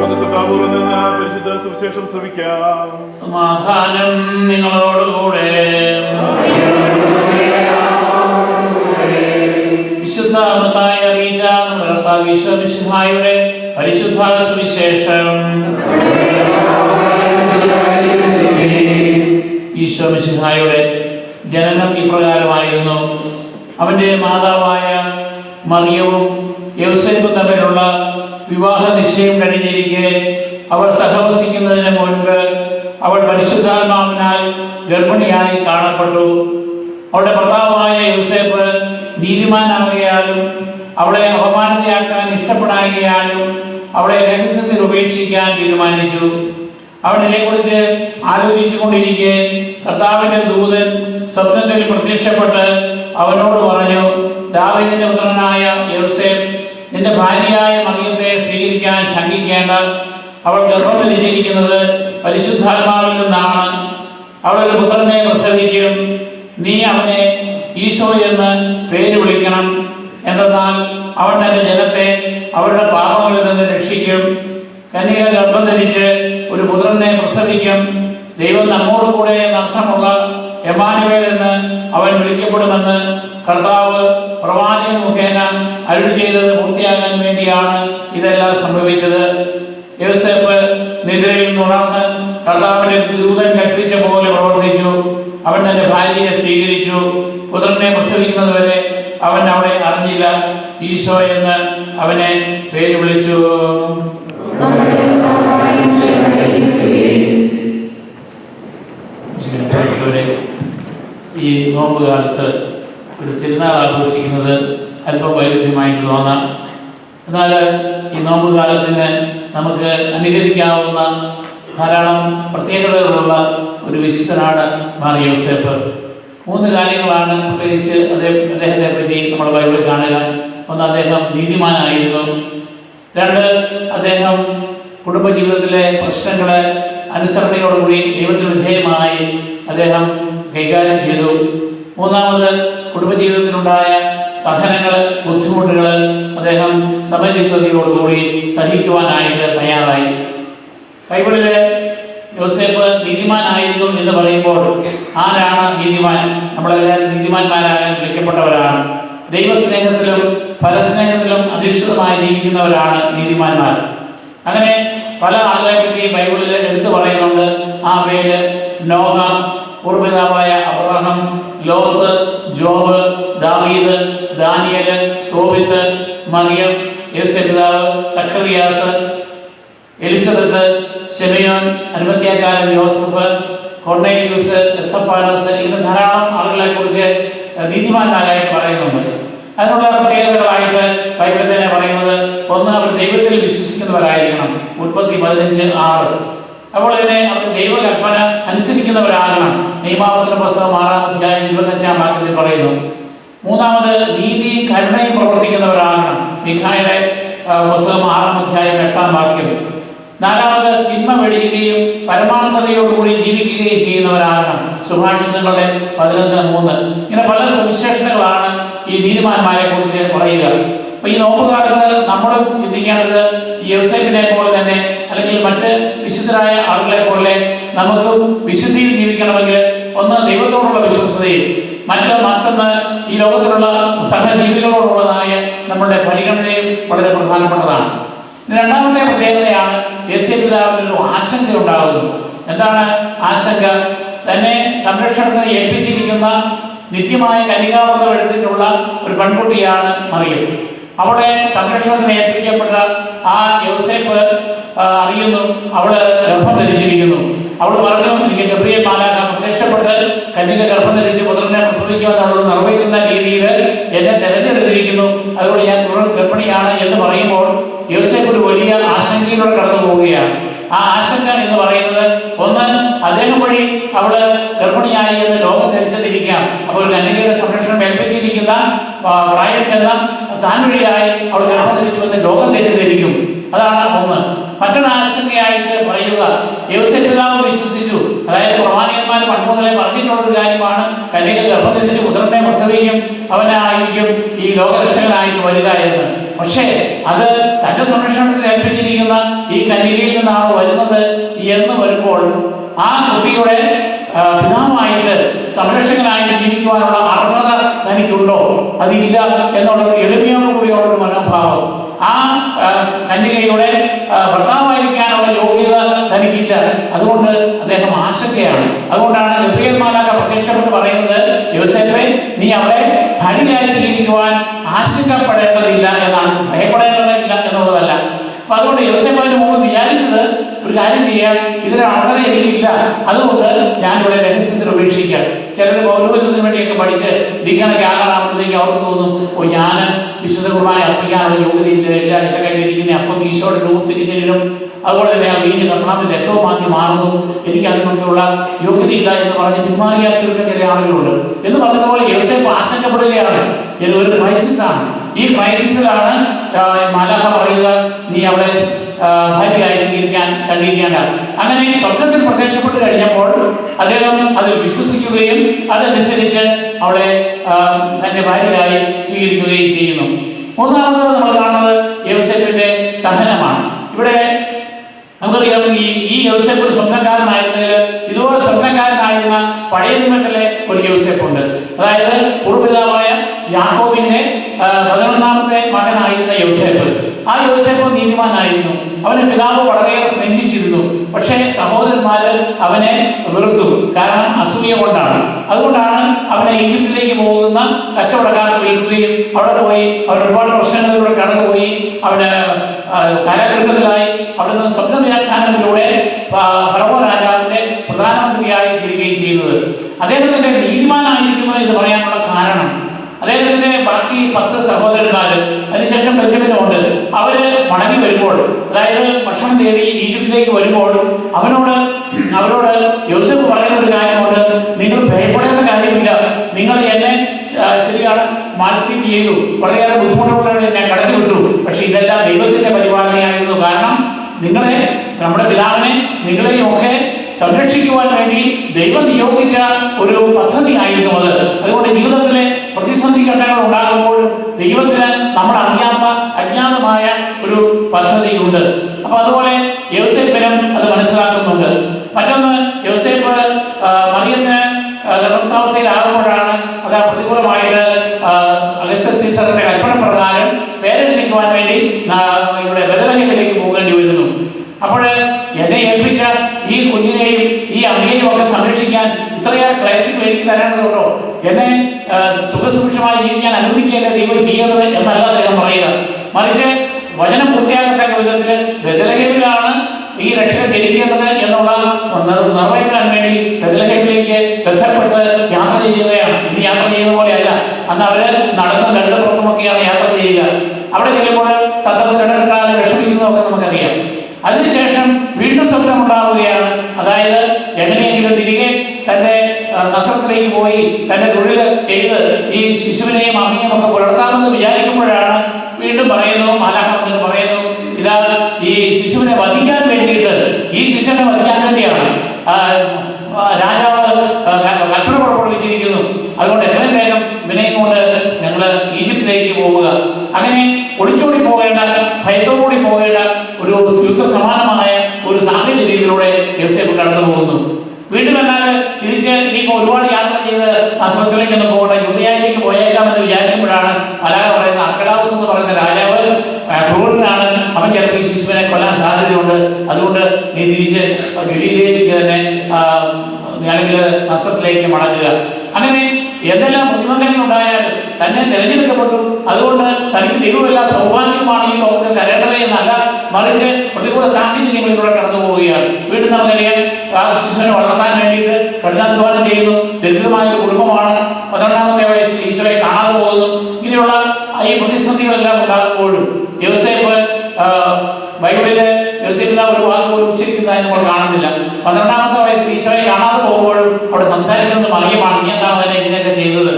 മനസ്സത്താപൂർവ്വം നിന്ന് പരിശുദ്ധ സുവിശേഷം ശ്രമിക്കാം. സമാധാനം നിങ്ങളോടുകൂടെ. വിശുദ്ധ മത്തായി അറിയിച്ച ഈശോമിശിഹായുടെ പരിശുദ്ധ സുവിശേഷം. ഈശോമിശിഹായുടെ ജനനം ഇപ്രകാരമായിരുന്നു. അവന്റെ മാതാവായ മറിയവും യോസേഫും തമ്മിലുള്ള വിവാഹ നിശ്ചയം കഴിഞ്ഞിരിക്കെ അവൾ സഹവസിക്കുന്നതിന് മുൻപ് അവൾ പരിശുദ്ധാത്മാവിനാൽ ഗർഭിണിയായി കാണപ്പെട്ടു. അവളുടെ ഭർത്താവായ യോസേഫ് നീതിമാനാകിയാലും അവളെ അപമാനിതയാക്കാൻ ഇഷ്ടപ്പെടാകിയാലും അവളെ രഹസ്യത്തിൽ ഉപേക്ഷിക്കാൻ തീരുമാനിച്ചു. അവൻ ഇതിനെക്കുറിച്ച് ആലോചിച്ചു കൊണ്ടിരിക്കെ കർത്താവിന്റെ ദൂതൻ സ്വപ്നത്തിൽ പ്രത്യക്ഷപ്പെട്ട് അവനോട് പറഞ്ഞു, ദാവീദിന്റെ പുത്രനായ യോസേഫ്, നിന്റെ ഭാര്യയായ മറിയത്തെ സ്വീകരിക്കാൻ ശങ്കിക്കേണ്ട. അവൾ ഗർഭം ധരിച്ചിരിക്കുന്നത് പരിശുദ്ധാത്മാവിൽ നിന്നാണ്. അവൾ ഒരു പുത്രനെ പ്രസവിക്കും. നീ അവനെ ഈശോ എന്ന് പേര് വിളിക്കണം. എന്തെന്നാൽ അവൻ തന്റെ ജനത്തെ അവരുടെ പാപങ്ങളിൽ നിന്ന് രക്ഷിക്കും. കന്യക ഗർഭം ധരിച്ച് ഒരു പുത്രനെ പ്രസവിക്കും. ദൈവം നമ്മോട് കൂടെ അർത്ഥമുള്ള എമ്മാനുവേൽ എന്ന് അവൻ വിളിക്കപ്പെടുമെന്ന് കർത്താവ് പ്രവാചകൻ മുഖേന അരുളി ചെയ്തത് പൂർത്തിയാകാൻ വേണ്ടിയാണ് ഇതെല്ലാം സംഭവിച്ചത്. യോസേഫ് നിദ്രയിൽ ഉണർന്ന് കർത്താവിന്റെ ദൂതൻ കൽപ്പിച്ച പോലെ പ്രവർത്തിച്ചു. അവൻ തന്റെ ഭാര്യയെ സ്വീകരിച്ചു. പുത്രനെ പ്രസവിക്കുന്നതുവരെ അവൻ അവളെ അറിഞ്ഞില്ല. ഈശോ എന്ന് അവനെ പേര് വിളിച്ചു. ഈ നോമ്പ് കാലത്ത് ഒരു തിരുനാൾ ആഘോഷിക്കുന്നത് അല്പം വൈരുദ്ധ്യമായിട്ട് തോന്നാം. എന്നാൽ ഈ നോമ്പ് കാലത്തിന് നമുക്ക് അനുകരിക്കാവുന്ന ധാരാളം പ്രത്യേകതകളുള്ള ഒരു വിശുദ്ധനാണ് മാർ യോസേഫ്. 3 കാര്യങ്ങളാണ് പ്രത്യേകിച്ച് അദ്ദേഹത്തെ പറ്റി നമ്മൾ ബൈബിളിൽ കാണുക. ഒന്ന്, അദ്ദേഹം നീതിമാനായിരുന്നു. 2, അദ്ദേഹം കുടുംബജീവിതത്തിലെ പ്രശ്നങ്ങളെ അനുസരണയോടുകൂടി ദൈവത്തിന് വിധേയമായി അദ്ദേഹം കൈകാര്യം ചെയ്തു. 3, കുടുംബജീവിതത്തിലുണ്ടായ സഹനങ്ങൾ, ബുദ്ധിമുട്ടുകൾ അദ്ദേഹം സമചിത്തതയോടുകൂടി സഹിക്കുവാനായിട്ട് തയ്യാറായി. ബൈബിളിലെ യോസേഫ് നീതിമാനായിരുന്നു എന്ന് പറയുമ്പോൾ ആരാണ് നീതിമാൻ? നമ്മളെല്ലാവരും നീതിമാന്മാരാകാൻ വിളിക്കപ്പെട്ടവരാണ്. ദൈവസ്നേഹത്തിലും പരസ്നേഹത്തിലും അധിഷ്ഠിതമായി ജീവിക്കുന്നവരാണ് നീതിമാന്മാർ. അങ്ങനെ പല ആളുകളെ പറ്റി ബൈബിളിൽ എടുത്തു പറയുന്നുണ്ട്. ആ പേര് നോഹ, പൂർവ്വപിതാവായ അബ്രഹാം, ലോത്ത്, ജോബ്, ദാവീദ്, ദാനിയേൽ, തോബിത്ത്, മറിയം, യോസേപ്പിതാവ്, സഖറിയാസ്, എലിസബത്ത്, ശിമയോൻ, അരിമത്യാക്കാരൻ യോസഫ്, കൊർന്നേലിയൂസ്, എസ്തഫാനോസ്, ഇങ്ങനെ ധാരാളം ആളുകളെ കുറിച്ച് നീതിമാന്മാരായിട്ട് പറയുന്നുണ്ട്. അതിനുള്ള പ്രത്യേകതകളായിട്ട് ബൈബിളിൽ തന്നെ പറയുന്നത്, ഒന്ന്, അവർ ദൈവത്തിൽ വിശ്വസിക്കുന്നവരായിരിക്കണം. ഉൽപ്പത്തി 15:6. അപ്പോൾ തന്നെ അവർ ദൈവകൽപ്പന അനുസരിക്കുന്നവരാകണം. നിയമാവർത്തന പുസ്തകം 6-ാം അധ്യായം 25-ാം വാക്യത്തിൽ പറയുന്നു. 3, നീതി കരുണയും പ്രവർത്തിക്കുന്നവരാകണം. മിഖായുടെ പുസ്തകം 6-ാം അധ്യായം 8-ാം വാക്യം. 4, തിന്മ വെടിയുകയും പരമാർത്ഥതയോടുകൂടി ജീവിക്കുകയും ചെയ്യുന്നവരാകണം. സുഭാഷിതങ്ങളുടെ 11:3. ഇങ്ങനെ പല സവിശേഷതകളാണ് ഈ നീതിമാന്മാരെ കുറിച്ച് പറയുക. അപ്പൊ ഈ നോമ്പുകാലത്ത് നമ്മളും ചിന്തിക്കേണ്ടത് യോസേഫിനെ പോലെ തന്നെ, അല്ലെങ്കിൽ മറ്റ് വിശുദ്ധരായ ആളുകളെ പോലെ നമുക്കും വിശുദ്ധിയിൽ ജീവിക്കണമെങ്കിൽ ഒന്ന്, ദൈവത്തോടുള്ള വിശ്വസ്തയും, മറ്റൊന്ന് ഈ ലോകത്തിലുള്ള സഹജീവികളോടുള്ളതായ നമ്മളുടെ പരിഗണനയും വളരെ പ്രധാനപ്പെട്ടതാണ്. രണ്ടാമത്തെ പ്രത്യേകതയാണ് യോസേപ്പിതാവിന് ഒരു ആശങ്ക ഉണ്ടാകുന്നു. എന്താണ് ആശങ്ക? തന്നെ സംരക്ഷണത്തിന് ഏൽപ്പിച്ചിരിക്കുന്ന നിത്യമായ കന്യകാവ്രതം എടുത്തിട്ടുള്ള ഒരു പെൺകുട്ടിയാണ് മറിയം. അവളെ സംരക്ഷണത്തിന് ഏൽപ്പിക്കപ്പെട്ട ആ യോസേഫ് അറിയുന്നു അവള് ഗർഭം ധരിച്ചിരിക്കുന്നു. അവൾ പറഞ്ഞു, എനിക്ക് ഗബ്രിയേൽ മാലാഖ പ്രത്യക്ഷപ്പെട്ട് കന്യക ഗർഭം ധരിച്ച് പുത്രനെ പ്രസവിക്കുമെന്നുള്ളത് നിറവേറ്റുന്ന രീതിയിൽ എന്നെ തെരഞ്ഞെടുത്തിരിക്കുന്നു, അതുകൊണ്ട് ഞാൻ ഗർഭിണിയാണ് എന്ന് പറയുമ്പോൾ യോസേഫ് ഒരു വലിയ ആശങ്കയിലൂടെ കടന്നു പോവുകയാണ്. ആ ആശങ്ക എന്ന് പറയുന്നത്, ഒന്ന്, അദ്ദേഹം വഴി അവള് ഗർഭിണിയായി എന്ന് ലോകം ധരിച്ചതിരിക്കാം. അപ്പോൾ ഒരു കന്യകയുടെ സംരക്ഷണം ഏൽപ്പിച്ചിരിക്കുന്ന പ്രായം ചെന്ന താൻ വഴിയായി അവൾ ഗർഭം ധരിച്ചു എന്ന് ലോകം തെറ്റിദ്ധരിക്കും. അതാണ് ഒന്ന്. മറ്റൊരു ആശങ്കയായിട്ട് പറയുക, യോസേപ്പിതാവ് വിശ്വസിച്ചു, അതായത് പ്രവാചകന്മാർ പണ്ട് മുതലേ പറഞ്ഞിട്ടുള്ള ഒരു കാര്യമാണ്, കന്യക ഗർഭം ധരിച്ച് പുത്രനെ പ്രസവിക്കും, അവനായിരിക്കും ഈ ലോകരക്ഷകനായിട്ട് വരിക എന്ന്. പക്ഷേ അത് തന്റെ സംരക്ഷണത്തിൽ ഏൽപ്പിച്ചിരിക്കുന്ന ഈ കന്യകയിൽ നിന്നാണ് വരുന്നത് എന്ന് വരുമ്പോൾ ആ കുട്ടിയുടെ പിതാവായിട്ട് സംരക്ഷകനായിട്ട് ജീവിക്കുവാനുള്ള അർഹത തനിക്കുണ്ടോ? അതില്ല എന്നുള്ള എളിമയോടുകൂടിയുള്ളൊരു മനോഭാവം. ആ കന്യകയുടെ ഭർത്താവായിരിക്കാനുള്ള യോഗ്യത തനിക്കില്ല. അതുകൊണ്ട് അദ്ദേഹം ആശങ്കയാണ്. അതുകൊണ്ടാണ് ഗബ്രിയേൽ മാലാഖ പ്രത്യക്ഷപ്പെട്ട് പറയുന്നത്, യോസേഫേ, നീ അവളെ ഭാര്യയായി സ്വീകരിക്കുവാൻ ആശങ്കപ്പെടേണ്ടതില്ല എന്നാണ്, ഭയപ്പെടേണ്ടതില്ല എന്നുള്ളതല്ല. അപ്പൊ അതുകൊണ്ട് യോസേഫ് അതിന് മുമ്പ് വിചാരിച്ചത്, ഒരു കാര്യം ചെയ്യാം, ഇതിന് അർഹത എനിക്കില്ല, അതുകൊണ്ട് ഞാനിവിടെ രഹസ്യത്തിൽ ഉപേക്ഷിക്കാം. ചിലർ പൗരോഹിത്യത്തിന് വേണ്ടിയൊക്കെ പഠിച്ച് ഡീക്കണൊക്കെ ആകാറാകുമ്പോഴത്തേക്ക് അവർക്ക് തോന്നും, ഓ, ഞാൻ വിശുദ്ധ കുർബാന അർപ്പിക്കാനുള്ള യോഗ്യതയില്ല, ഇല്ല, എൻ്റെ കയ്യിലിരിക്കുന്ന അപ്പം ഈശോയുടെ രൂപം തിരിച്ചറിയണം, അതുപോലെ തന്നെ ആ വീഞ്ഞ് കർത്താവിൻ്റെ രക്തവുമാക്കി മാറുന്നു, എനിക്ക് അതിനൊക്കെയുള്ള യോഗ്യതയില്ല എന്ന് പറഞ്ഞ് പിന്മാറിയ ചുരുക്കം ചില ആളുകളുണ്ട്. എന്ന് പറഞ്ഞതുപോലെ യോസേഫ് ആശങ്കപ്പെടുകയാണ്. ഇത് ഒരു ക്രൈസിസ് ആണ്. ഈ ക്രൈസിസിലാണ് മാലാഖ പറയുക, നീ അവളെ ഭാര്യയായി സ്വീകരിക്കാൻ ശങ്കിക്കേണ്ട. അങ്ങനെ സ്വപ്നത്തിൽ പ്രത്യക്ഷപ്പെട്ട് കഴിഞ്ഞപ്പോൾ അദ്ദേഹം അതിൽ വിശ്വസിക്കുകയും അതനുസരിച്ച് അവളെ തന്റെ ഭാര്യയായി സ്വീകരിക്കുകയും ചെയ്യുന്നു. മൂന്നാമത് നമ്മൾ കാണുന്നത് യോസേഫിന്റെ സഹനമാണ്. ഇവിടെ നമുക്കറിയാം, ഈ യോസേഫ് ഒരു സ്വപ്നക്കാരനായിരുന്നതിൽ ഇതുപോലെ സ്വപ്നക്കാരനായിരുന്ന പഴയ നിയമത്തിലെ ഒരു യോസേഫ് ഉണ്ട്. അതായത് പൂർവ്വപിതാവായ യാക്കോബിന്റെ 11ാമത്തെ മകനായിരുന്ന യോസേഫ്. ആ യോസേഫ് നീതിമാനായിരുന്നു. അവന്റെ പിതാവ് വളരെയേറെ സ്നേഹിച്ചിരുന്നു. പക്ഷേ സഹോദരന്മാര് അവനെ വെറുത്തു. കാരണം അസൂയ കൊണ്ടാണ്. അതുകൊണ്ടാണ് അവനെ ഈജിപ്തിലേക്ക് പോകുന്ന കച്ചവടക്കാർക്ക് വിൽക്കുകയും അവിടെ പോയി അവൻ ഒരുപാട് പ്രശ്നങ്ങളിലൂടെ കടന്നുപോയി അവന് കാരാഗൃഹത്തിലായി അവിടെ നിന്ന് സ്വപ്ന വ്യാഖ്യാനത്തിലൂടെ ഫറവോ രാജാവിന്റെ പ്രധാനമന്ത്രിയായി തീരുകയും ചെയ്യുന്നത്. അദ്ദേഹത്തിന്റെ നീതിമാനായിരിക്കുന്നു എന്ന് പറയാനുള്ള കാരണം, അദ്ദേഹത്തിന്റെ ബാക്കി 10 സഹോദരന്മാര്, അതിനുശേഷം ബെഞ്ചമിനുണ്ട്, അവര് മടങ്ങി വരുമ്പോൾ, അതായത് ഭക്ഷണം തേടി ഈജിപ്തിലേക്ക് വരുമ്പോൾ അവരോട് യോസേഫ് പറയുന്ന ഒരു കാര്യമുണ്ട്, നിങ്ങൾ ഭയപ്പെടേണ്ട കാര്യമില്ല, നിങ്ങൾ എന്നെ ശരിയാണ് മാൽട്രീറ്റ് ചെയ്തു, വളരെയേറെ ബുദ്ധിമുട്ടുള്ളവരെ എന്നെ കടത്തി വിട്ടു, പക്ഷെ ഇതെല്ലാം ദൈവത്തിന്റെ പരിപാലനയായിരുന്നു. കാരണം നിങ്ങളെ, നമ്മുടെ പിതാവിനെ, നിങ്ങളെയും ഒക്കെ സംരക്ഷിക്കുവാൻ വേണ്ടി ദൈവം നിയോഗിച്ച ഒരു പദ്ധതിയായിരുന്നു അത്. അതുകൊണ്ട് ജീവിതത്തിലെ പ്രതിസന്ധി ഘട്ടങ്ങൾ ഉണ്ടാകുമ്പോഴും ദൈവത്തിന് നമ്മൾ അറിയാത്ത അജ്ഞാതമായ ഒരു പദ്ധതിയുണ്ട്. അപ്പൊ അതുപോലെ യോസേഫിനും അത് മനസ്സിലാക്കുന്നുണ്ട്. മറ്റൊന്ന്, യോസേഫ് മറിയത്തിന് ഗർഭാവസ്ഥയിലാകുമ്പോഴാണ് അത് പ്രതികൂലമായിട്ട് അഗസ്റ്റസ് സീസറിന്റെ കൽപ്പന പ്രകാരം പേരെടുക്കുവാൻ വേണ്ടി ഇവിടെ ബെത്ലഹേമിലേക്ക് പോകേണ്ടി വരുന്നു. അപ്പോൾ എന്നെ ഏൽപ്പിച്ച ഈ കുഞ്ഞിനെയും ഈ അമ്മയെയും ഒക്കെ സംരക്ഷിക്കാൻ ഇത്രയേറെ ക്ലേശങ്ങൾ എനിക്ക് തരേണ്ടതുണ്ടോ? എന്നെ സുഖസുഭിക്ഷമായി ജീവിക്കാൻ അനുവദിക്കുകയല്ല ദൈവം ചെയ്യേണ്ടത് എന്നല്ല അദ്ദേഹം പറയുക. മറിച്ച് വചനം പൂർത്തിയാകത്തക്ക വിധത്തിൽ ബെത്ലഹേമിലാണ് ഈ രക്ഷ ജനിക്കേണ്ടത് എന്നുള്ള നിറവേറ്റാൻ വേണ്ടി ബെത്ലഹേമിലേക്ക് ബന്ധപ്പെട്ട് യാത്ര ചെയ്യുകയാണ്. ഇനി യാത്ര ചെയ്യുന്ന പോലെയല്ല, അന്ന് അവര് നടന്ന് കഴുതപ്പുറത്തുമൊക്കെയാണ് യാത്ര ചെയ്യുക. അവിടെ ചെല്ലുമ്പോൾ സത്യത്തിൽ ഇടകിട്ടാതെ വിഷമിക്കുന്നതൊക്കെ നമുക്കറിയാം. അതിനുശേഷം വീണ്ടും സ്വപ്നം ഉണ്ടാവുകയാണ്. അതായത് എങ്ങനെയെങ്കിലും തിരികെ തന്റെ നസറത്തിലേക്ക് പോയി തന്റെ തൊഴിൽ ചെയ്ത് ഈ ശിശുവിനെയും അമ്മയെയും ഒക്കെ പുലർത്താമെന്ന് വിചാരിക്കുമ്പോഴാണ് വീണ്ടും പറയുന്നു, മാലാഖ വന്നിട്ട് പറയുന്നു, ഇതാ ഈ ശിശുവിനെ വധിക്കാൻ വേണ്ടിയിട്ട്, ഈ ശിശുവിനെ വധിക്കാൻ വേണ്ടിയാണ് രാജാവ് കൽപ്പന പുറപ്പെടുവിച്ചിരിക്കുന്നു. അതുകൊണ്ട് എത്രയും വേഗം വിനയം കൊണ്ട് ഞങ്ങൾ ഈജിപ്തിലേക്ക് പോവുക. അങ്ങനെ ഒളിച്ചോടി പോകേണ്ട, ഭയത്തോടുകൂടി പോകേണ്ട ഒരു യുദ്ധ സമാനമായ ഒരു സാഹചര്യത്തിലൂടെ യോസേഫ് കടന്നു പോകുന്നു. വീണ്ടും എന്നാൽ തിരിച്ച് ഇനിയിപ്പോൾ ഒരുപാട് യാത്ര ചെയ്ത് നസറത്തിലേക്കൊന്നും പോകേണ്ട, യൂദയായിലേക്ക് പോയേക്കാമെന്ന് വിചാരിക്കുമ്പോഴാണ് മാലാഖ പറയുന്ന, അർക്കലാവുസ് എന്ന് പറയുന്ന രാജാവ് ക്രൂരനാണ്, അവൻ ചിലപ്പോൾ ഈ ശിശുവിനെ കൊല്ലാൻ സാധ്യതയുണ്ട്, അതുകൊണ്ട് നീ തിരിച്ച് ഗലീലയിലേക്ക് തന്നെ അല്ലെങ്കിൽ നസറത്തിലേക്ക് മടങ്ങുക. അങ്ങനെ എന്തെല്ലാം പ്രതിബന്ധങ്ങൾ ഉണ്ടായാലും തന്നെ തിരഞ്ഞെടുക്കപ്പെട്ടു. അതുകൊണ്ട് തനിക്ക് ദൈവമെല്ലാം സൗഭാഗ്യമാണ് ഈ ലോകത്തിൽ തരേണ്ടത് എന്നല്ല, മറിച്ച് പ്രതികൂല സാഹചര്യങ്ങളിലൂടെ കടന്നു പോവുകയാണ്. വീണ്ടും നമുക്കറിയാം, ആ ശിശുവിനെ വളർത്താൻ വേണ്ടിയിട്ട് കഠിനാധ്വാനം ചെയ്യുന്നു. ദരിദ്രമായ ഒരു കുടുംബമാണ്. 12ാമത്തെ വയസ്സിൽ ഈശോയെ കാണാതെ പോകുന്നു. ഇങ്ങനെയുള്ള ഈ പ്രതിസന്ധികളെല്ലാം ഉണ്ടാകുമ്പോഴും യോസേഫ് ബൈബിളിലെ യോസേഫിന് ഒരു വാക്ക് പോലും ഉച്ചരിക്കുന്നതായി നമ്മൾ കാണുന്നില്ല. 12ാമത്തെ വയസ്സിൽ ഈശോയെ കാണാതെ പോകുമ്പോഴും അവിടെ സംസാരിക്കുന്നത് മറിയമാണ്, നീ എന്താ അവനെ ഇതിനൊക്കെ ചെയ്തത്?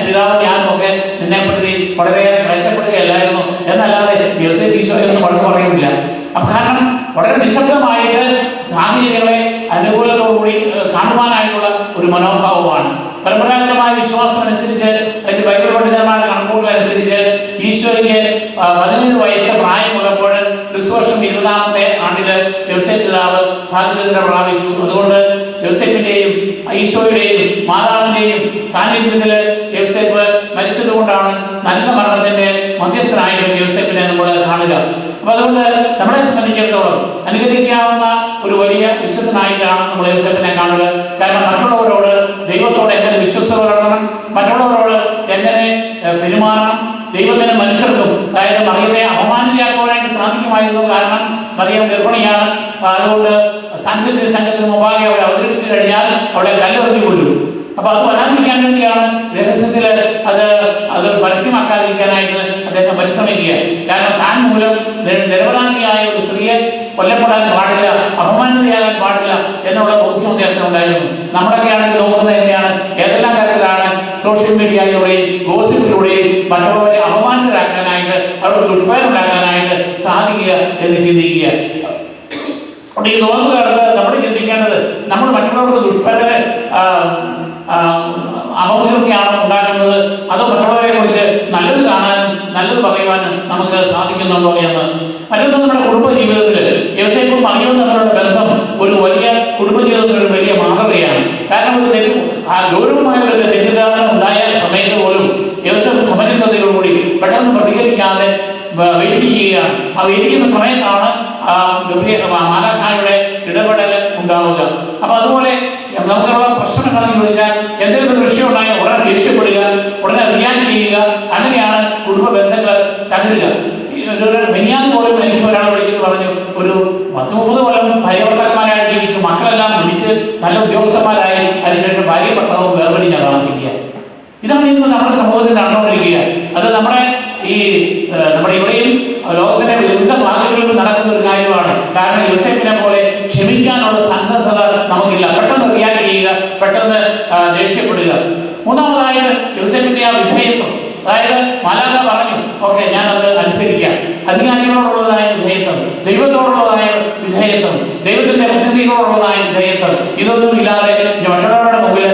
പിതാവ് ഞാനും ഒക്കെ നിന്നെ പ്രതി വളരെയേറെ ക്ലേശപ്പെടുകയല്ലായിരുന്നു എന്നല്ലാതെ യോസേഫ് ഈശോയൊന്നും വഴക്ക് പറയുന്നില്ല. അപ്പൊ കാരണം വളരെ നിശബ്ദമായിട്ട് സാഹചര്യങ്ങളെ അനുകൂലത്തോടുകൂടി കാണുവാനായിട്ടുള്ള ഒരു മനോഭാവമാണ്. പരമ്പരാഗതമായ വിശ്വാസം അനുസരിച്ച്, അല്ലെങ്കിൽ ബൈബിൾ പണ്ഡിതന്മാരുടെ കണക്കുകൂട്ടലനുസരിച്ച് ഈശോയ്ക്ക് 17 വയസ്സ് പ്രായമുള്ളപ്പോൾ ക്രിസ്തുവർഷം 20ാമത്തെ ആണ്ടില് യോസേഫ് പിതാവ് ഭാഗ്യനിദ്ര പ്രാപിച്ചു. അതുകൊണ്ട് യോസേഫിന്റെയും ഈശോയുടെയും മാതാവിന്റെയും സാന്നിധ്യത്തിൽ യോസേഫ് മരിച്ചതുകൊണ്ടാണ് നല്ല മരണത്തിന്റെ മധ്യസ്ഥനായിട്ടും യോസേഫിനെ നമ്മൾ കാണുക. അപ്പൊ അതുകൊണ്ട് നമ്മളെ സംബന്ധിച്ചിടത്തോളം അനുകരിക്കാവുന്ന ഒരു വലിയ വിശുദ്ധനായിട്ടാണ് നമ്മൾ യോസേഫിനെ കാണുക. കാരണം മറ്റുള്ളവരോട് ദൈവത്തോട് എങ്ങനെ വിശ്വസ്ത പുലർത്തണം, മറ്റുള്ളവരോട് എങ്ങനെ പെരുമാറണം, ദൈവത്തിന് മനുഷ്യർക്കും അതായത് മറിയത്തെ അപമാനിതയാക്കുവാനായിട്ട് സാധിക്കുമായിരുന്നു. കാരണം മറിയം ഗർഭിണിയാണ്. അതുകൊണ്ട് സംഘത്തിന് മുമ്പാകെ അവളെ അവതരിപ്പിച്ചു കഴിഞ്ഞാൽ അവളെ കല്ലെറിഞ്ഞു കൊല്ലും. അപ്പൊ അത് വരാതിരിക്കാൻ വേണ്ടിയാണ് രഹസ്യത്തിൽ അത് പരസ്യമാക്കാതിരിക്കാനായിട്ട് അദ്ദേഹം പരിശ്രമിക്കുക. കാരണം താൻ മൂലം നിരപരാധിയായ ഒരു സ്ത്രീയെ കൊല്ലപ്പെടാൻ പാടില്ല, അപമാനിതയാകാൻ പാടില്ല എന്നുള്ള ബോധ്യം അദ്ദേഹത്തിന് ഉണ്ടായിരുന്നു. നമ്മളൊക്കെ ആണെങ്കിൽ നോക്കുന്നത് എങ്ങനെയാണ്, ഏതെല്ലാം തരത്തിലാണ് സോഷ്യൽ മീഡിയയിലൂടെയും ഗോസിപ്പിലൂടെയും മറ്റുള്ളവരെ അപമാനിതരാക്കാനായിട്ട് അവർക്ക് ദുഷ്ഫലമുണ്ടാക്കാനായിട്ട് സാധിക്കുക എന്ന് ചിന്തിക്കുക. ഈ നോമ്പ് കാലത്ത് നമ്മൾ ചിന്തിക്കേണ്ടത് നമ്മൾ മറ്റുള്ളവർക്ക് ദുഷ്ഫല അപകീർത്തിയാണ് ഉണ്ടാക്കുന്നത്, അതോ മറ്റുള്ളവരെ കുറിച്ച് നല്ലത് കാണാനും നല്ലത് പറയുവാനും നമുക്ക് സാധിക്കുന്നുണ്ടോ എന്ന്. മറ്റൊന്ന് നമ്മുടെ കുടുംബജീവിതത്തിൽ യോസേഫും മറിയവും തമ്മിലുള്ള ബന്ധം ഒരു വലിയ കുടുംബജീവിതത്തിൽ ഒരു വലിയ മാതൃകയാണ്. കാരണം ഒരു ഗൗരവമായ ഒരു തെറ്റിദ്ധാരണ ഉണ്ടായ സമയത്ത് പോലും യോസേഫ് സമചിത്തതയോടുകൂടി പെട്ടെന്ന് പ്രതികരിക്കാതെ വെയിറ്റ് ചെയ്യുകയാണ്. ആ വെയിറ്റ് ചെയ്യുന്ന സമയത്താണ് മാലാഖയുടെ ഇടപെടൽ ഉണ്ടാവുക. അപ്പൊ അതുപോലെ നമുക്കുള്ള പ്രശ്നം എന്താണെന്ന് ചോദിച്ചാൽ എന്തെങ്കിലും ഒരു വിഷയം ഉണ്ടായാൽ ഉടനെ ദേഷ്യപ്പെടുക, ഉടനെ റിയാക്ട് ചെയ്യുക, അങ്ങനെയാണ് കുടുംബ ബന്ധങ്ങൾ തകരുക. മെനിയാന്ന് പോലും എനിക്ക് ഒരാൾ വിളിച്ചിട്ട് പറഞ്ഞു, ഒരു 10-30 കൊല്ലം ഭാര്യ-ഭർത്താക്കന്മാരായിട്ട് ജീവിച്ചു, മക്കളെല്ലാം വിളിച്ച് നല്ല ഉദ്യോഗസ്ഥന്മാരായി, അതിനുശേഷം ഭാര്യ ഭർത്താവും വേർപിരിഞ്ഞാൽ താമസിക്കുക. ഇതാണ് ഇന്ന് നമ്മുടെ സമൂഹത്തിൽ നടന്നുകൊണ്ടിരിക്കുക. അത് നമ്മുടെ ഇവിടെയും ലോകത്തിന്റെ വിവിധ ഭാഗങ്ങളിലും നടക്കുന്ന ഒരു കാര്യമാണ്. കാരണം യോസേഫിനെ പോലെ ക്ഷമിക്കാനുള്ള സന്നദ്ധത നമുക്കില്ല. പെട്ടെന്ന് റിയാക്ട് ചെയ്യുക, പെട്ടെന്ന് ദേഷ്യപ്പെടുക. മൂന്നാമതായിട്ട് യോസേഫിന്റെ ആ വിധേയത്വം, അതായത് മാലാഖ പറഞ്ഞു ഓക്കെ ഞാനത് അനുസരിക്കാം. അധികാരികളോടുള്ളതായ വിധേയത്വം, ദൈവത്തോടുള്ളതായ വിധേയത്വം, ദൈവത്തിന്റെ പ്രതിനിധികളോടുള്ളതായ വിധേയത്വം, ഇതൊന്നും ഇല്ലാതെ മറ്റുള്ളവരുടെ മുമ്പിൽ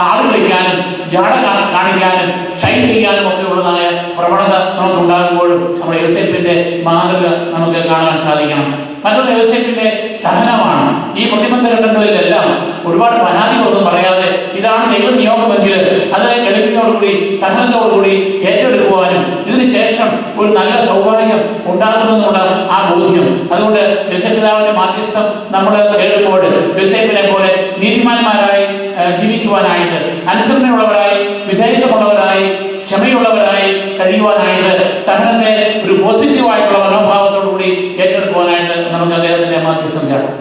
ആൾ വിളിക്കാനും ജാട കാണിക്കാനും ഷൈൻ ചെയ്യാനും ഒക്കെ ഉള്ളതായ പ്രവണത നമുക്കുണ്ടാകുമ്പോഴും നമ്മുടെ യോസേഫിന്റെ മാതൃക നമുക്ക് കാണാൻ സാധിക്കണം. മറ്റൊന്ന് യോസേഫിന്റെ സഹനമാണ്. ഈ പ്രതിബന്ധഘട്ടങ്ങളിലെല്ലാം ഒരുപാട് പരാതികളൊന്നും പറയാതെ ഇതാണ് ദൈവനിയോഗമെങ്കിൽ അത് എളിമയോടുകൂടി സഹനത്തോടുകൂടി ഏറ്റെടുക്കുവാനും ഇതിനുശേഷം ഒരു നല്ല സൗഭാഗ്യം ഉണ്ടാകുമെന്നുള്ള ആ ബോധ്യം. അതുകൊണ്ട് യോസേഫ് പിതാവിന്റെ മാധ്യസ്ഥം നമ്മൾ കേൾക്കുമ്പോൾ യോസേഫിനെ പോലെ നീതിമാന്മാരായി ജീവിക്കുവാനായിട്ട്, അനുസരണയുള്ളവരായി, വിധേയത്വമുള്ളവരായി, ക്ഷമയുള്ളവരായി കഴിയുവാനായിട്ട്, സഹനത്തെ ഒരു പോസിറ്റീവായിട്ടുള്ള മനോഭാവത്തോടുകൂടി ഏറ്റെടുക്കുവാനായിട്ട് നമുക്ക് അദ്ദേഹത്തിന്റെ മാധ്യസ്ഥം ചേർക്കാം.